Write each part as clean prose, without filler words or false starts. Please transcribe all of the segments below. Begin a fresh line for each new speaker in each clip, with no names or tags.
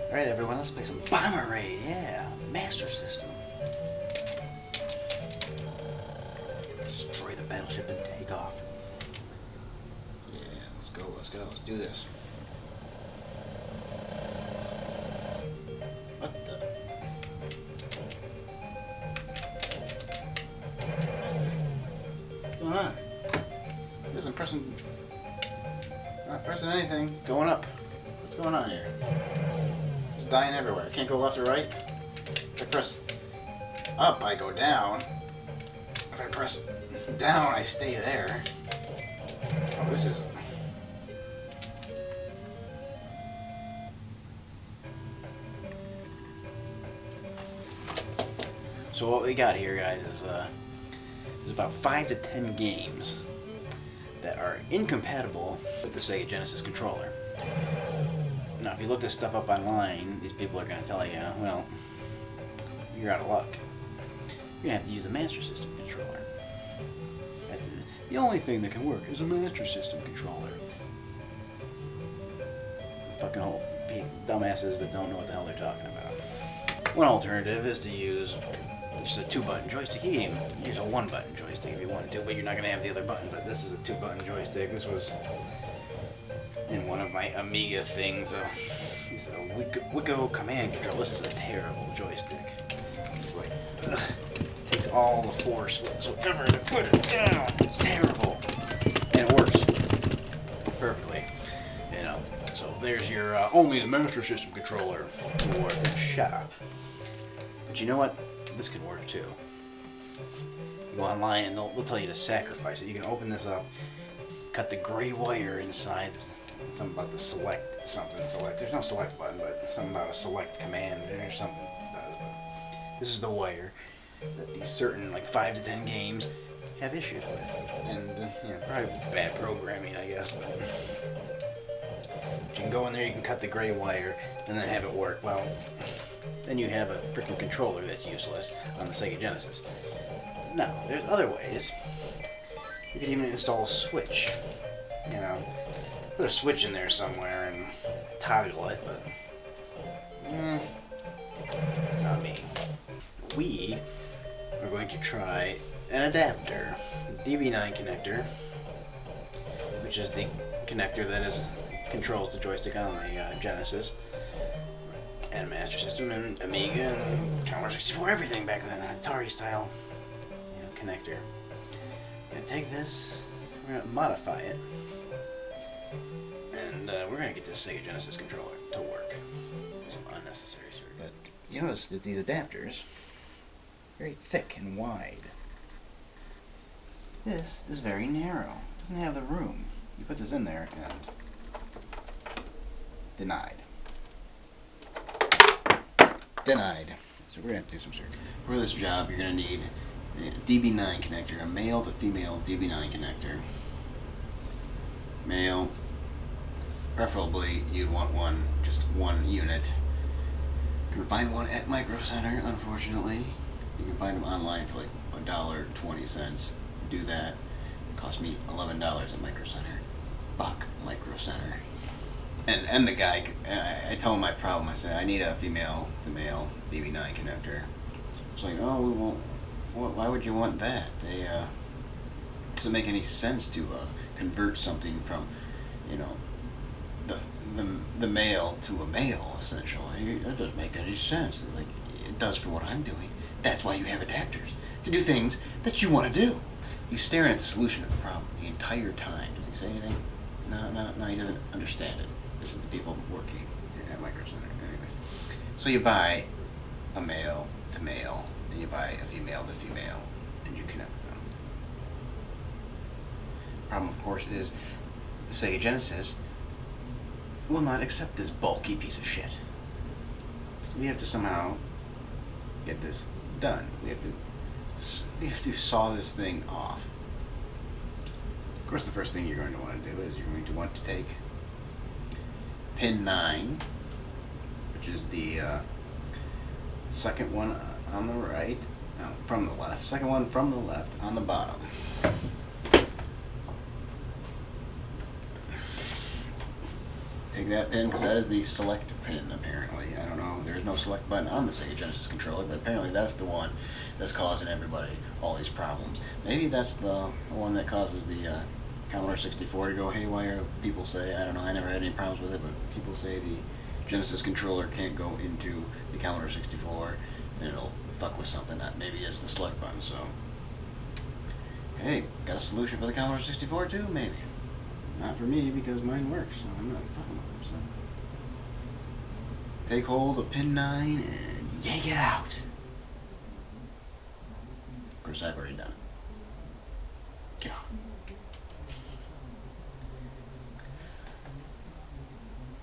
Alright everyone, let's play some Bomber Raid, yeah, Master System. Destroy the battleship and take off. Yeah, let's do this. What the? What's going on? It isn't pressing, not pressing anything. Going up. What's going on here? Dying everywhere. I can't go left or right. If I press up, I go down. If I press down, I stay there. Oh, this isn't. So what we got here, guys, is there's about 5 to 10 games that are incompatible with the Sega Genesis controller. Now, if you look this stuff up online, these people are going to tell you, well, you're out of luck. You're going to have to use a Master System controller. The only thing that can work is a Master System controller. Fucking whole dumbasses that don't know what the hell they're talking about. One alternative is to use just a 2-button joystick. You can even use a 1-button joystick if you wanted to, but you're not going to have the other button. But this is a 2-button joystick. This was in one of my Amiga things. It's a Wiko command control. This is a terrible joystick. It's like, ugh, takes all the force whatsoever to put it down. It's terrible. And it works perfectly. You know, so there's your only the Master System controller for the shop. But you know what? This can work too. You go online and they'll tell you to sacrifice it. You can open this up, cut the gray wire inside. Something about the select. There's no select button, but something about a select command or something does. But this is the wire that these certain like 5 to 10 games have issues with, and you know, probably bad programming, I guess. But you can go in there, you can cut the gray wire, and then have it work. Well, then you have a freaking controller that's useless on the Sega Genesis. Now, there's other ways. You could even install a switch. You know, put a switch in there somewhere and toggle it, but it's not me. We are going to try an adapter, the DB9 connector, which is the connector that controls the joystick on the Genesis and Master System and Amiga and Commodore 64, everything back then, an Atari style, you know, connector. We're gonna take this, we're gonna modify it, and we're gonna get this Sega Genesis controller to work. Some unnecessary circuit. You notice that these adapters are very thick and wide. This is very narrow. It doesn't have the room. You put this in there and denied. Denied. So we're gonna have to do some circuit. For this job, you're gonna need a DB9 connector, a male to female DB9 connector. Male. Preferably, you'd want just one unit. You can find one at Micro Center, unfortunately. You can find them online for like $1.20. Do that. It cost me $11 at Micro Center. Fuck Micro Center. And the guy, I tell him my problem. I say, I need a female to male DB9 connector. It's like, oh, we won't. Why would you want that? It doesn't make any sense to convert something from, you know, the male to a male, essentially. It doesn't make any sense. Like, it does for what I'm doing. That's why you have adapters, to do things that you want to do. He's staring at the solution of the problem the entire time. Does he say anything? No, he doesn't understand it. This is the people working at Micro Center. Anyways, so you buy a male to male, and you buy a female to female, and you connect them. Problem, of course, is the Sega Genesis will not accept this bulky piece of shit. So we have to somehow get this done. We have to saw this thing off. Of course, the first thing you're going to want to do is you're going to want to take pin 9, which is the second one on the right, no, from the left, second one from the left on the bottom. take that pin, because that is the select pin, apparently. I don't know, there's no select button on the Sega Genesis controller, but apparently that's the one that's causing everybody all these problems. Maybe that's the one that causes the Commodore 64 to go haywire. People say, I don't know, I never had any problems with it, but people say the Genesis controller can't go into the Commodore 64 and it'll fuck with something. That maybe it's the select button. So hey, got a solution for the Commodore 64 too? Maybe not for me, because mine works, so I'm not fucking with it. So take hold of pin 9 and yank it out. Of course, I've already done it. Get off.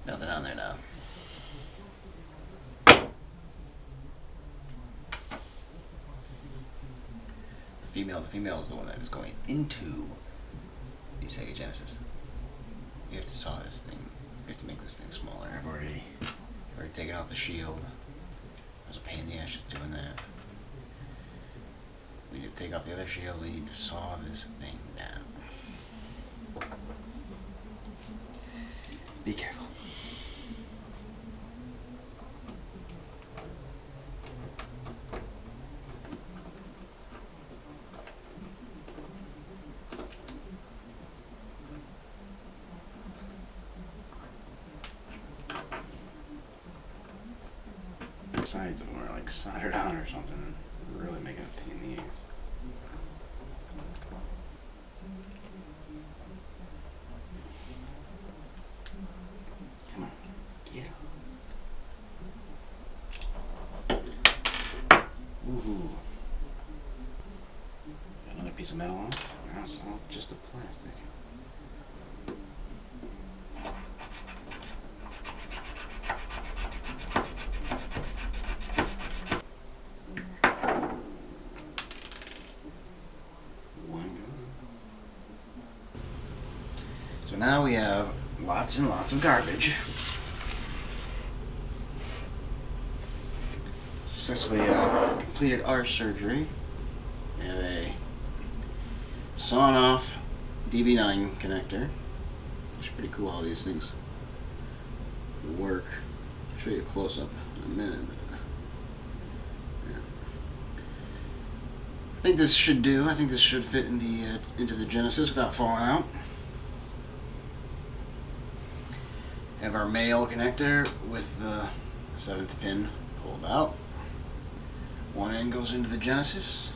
Nothing on there now. The female is the one that is going into the Sega Genesis. You have to saw this thing. You have to make this thing smaller. I've already taken off the shield. It was a pain in the ass just doing that. We need to take off the other shield. We need to saw this thing down. Be careful. Sides of them are like soldered on or something. Really making a pain in the ass. Come on, get up. Woohoo! Another piece of metal off. Now it's all just a plastic. So now we have lots and lots of garbage. Successfully completed our surgery. We have a sawn off DB9 connector. It's pretty cool how these things work. I'll show you a close up in a minute. But, yeah. I think this should do. I think this should fit in the into the Genesis without falling out. Have our male connector with the 7th pin pulled out. One end goes into the Genesis,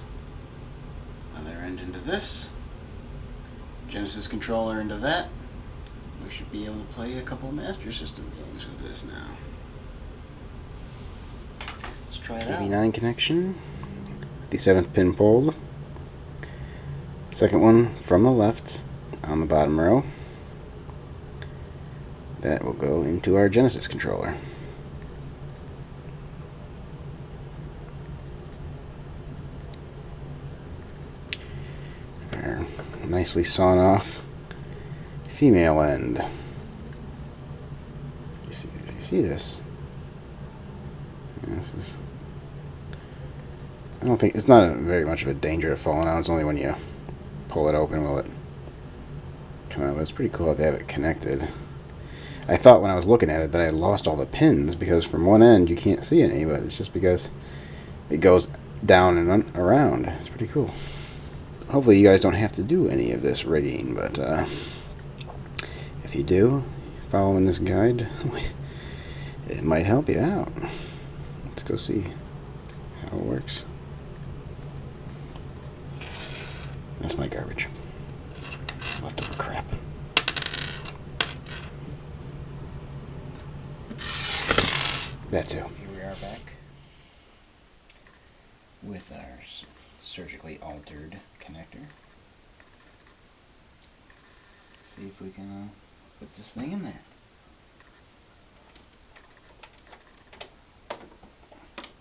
other end into this. Genesis controller into that. We should be able to play a couple Master System games with this now. Let's try it out. DB9 connection. The 7th pin pulled. Second one from the left on the bottom row. That will go into our Genesis controller. Our nicely sawn off female end. You see this? Yeah, this is. I don't think it's not very much of a danger of falling out. It's only when you pull it open will it come out. But it's pretty cool that they have it connected. I thought when I was looking at it that I had lost all the pins, because from one end you can't see any, but it's just because it goes down and around. It's pretty cool. Hopefully you guys don't have to do any of this rigging, but if you do, following this guide, it might help you out. Let's go see how it works. That's my garbage. Leftover crap. That too. Here we are back with our surgically altered connector. Let's see if we can put this thing in there.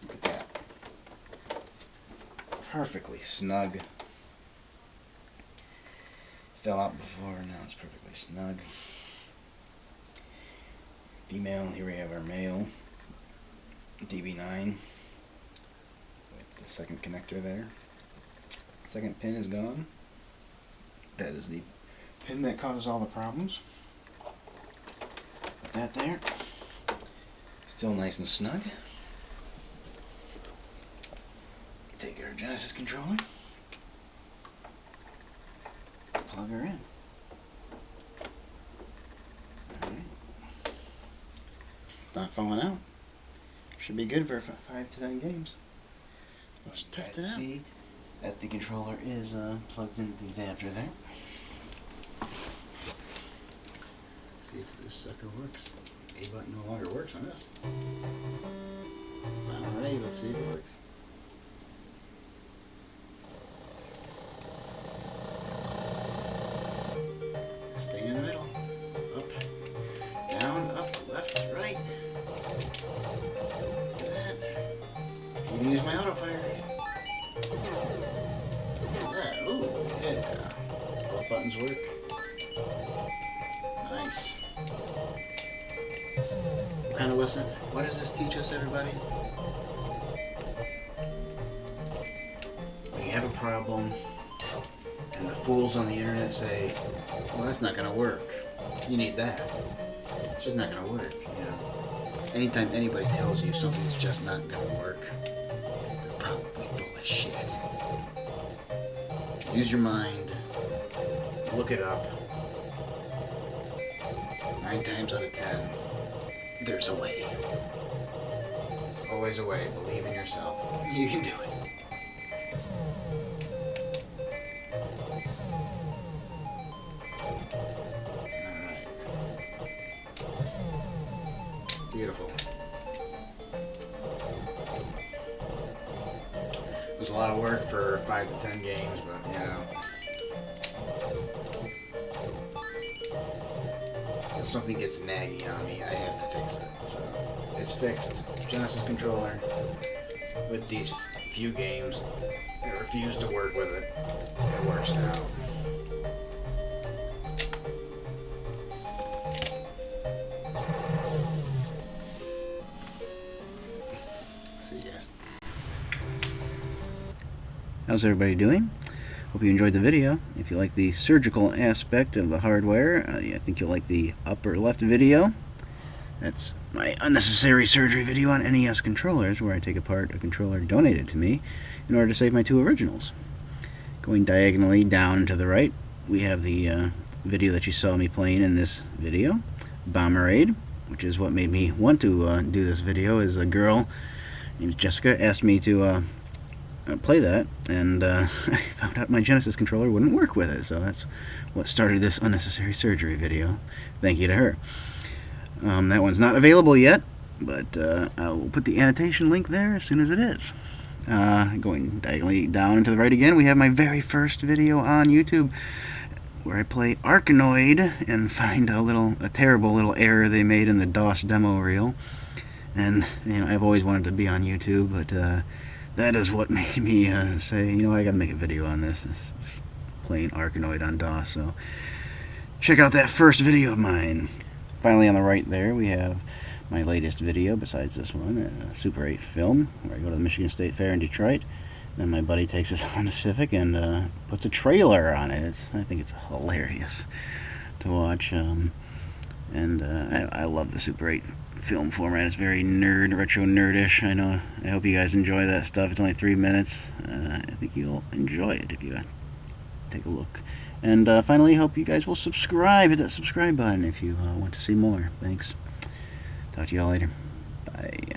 Look at that. Perfectly snug. Fell out before, now it's perfectly snug. Female, here we have our male. DB9 with the second connector there. Second pin is gone. That is the pin that caused all the problems. that there. Still nice and snug. Take our Genesis controller, plug her in. Alright. Not falling out. Should be good for 5 to 10 games. Let's test it out. See that the controller is plugged into the adapter there. See if this sucker works. A button no longer works on this. Alright, let's see if it works. Stay in the middle. Up, down, up, left, right. Look at that. You can use my auto fire. Look at that. Ooh, yeah. Both buttons work. Nice. Kind of listen. What does this teach us, everybody? When you have a problem and the fools on the internet say, well, that's not going to work. You need that. It's just not going to work, you know. Anytime anybody tells you something's just not going to work, they're probably full of shit. Use your mind. Look it up. 9 times out of 10, there's a way. There's always a way. Believe in yourself. You can do it. Alright. Beautiful. It was a lot of work for 5 to 10 games, but you know. If something gets naggy on me, I have to fix it. So it's fixed. Genesis controller with these few games that refuse to work with it. It works now. See you guys. How's everybody doing? Hope you enjoyed the video. If you like the surgical aspect of the hardware, I think you'll like the upper left video. That's my unnecessary surgery video on NES controllers, where I take apart a controller donated to me in order to save my 2 originals. Going diagonally down to the right, we have the video that you saw me playing in this video, Bomberade, which is what made me want to do this video. Is a girl named Jessica asked me to play that, and I found out my Genesis controller wouldn't work with it, so that's what started this unnecessary surgery video. Thank you to her. That one's not available yet, but I will put the annotation link there as soon as it is. Going diagonally down and to the right again, we have my very first video on YouTube where I play Arkanoid and find a terrible little error they made in the DOS demo reel. And you know, I've always wanted to be on YouTube, but that is what made me say, you know, I gotta make a video on this. It's playing Arkanoid on DOS, so check out that first video of mine. Finally, on the right there, we have my latest video besides this one, a Super 8 film, where I go to the Michigan State Fair in Detroit. Then my buddy takes us on the Civic and puts a trailer on it. I think it's hilarious to watch. I love the Super 8 film format. It's very retro nerdish. I hope you guys enjoy that stuff. It's only 3 minutes. I think you'll enjoy it if you take a look. And finally, hope you guys will subscribe. Hit that subscribe button if you want to see more. Thanks. Talk to y'all later. Bye.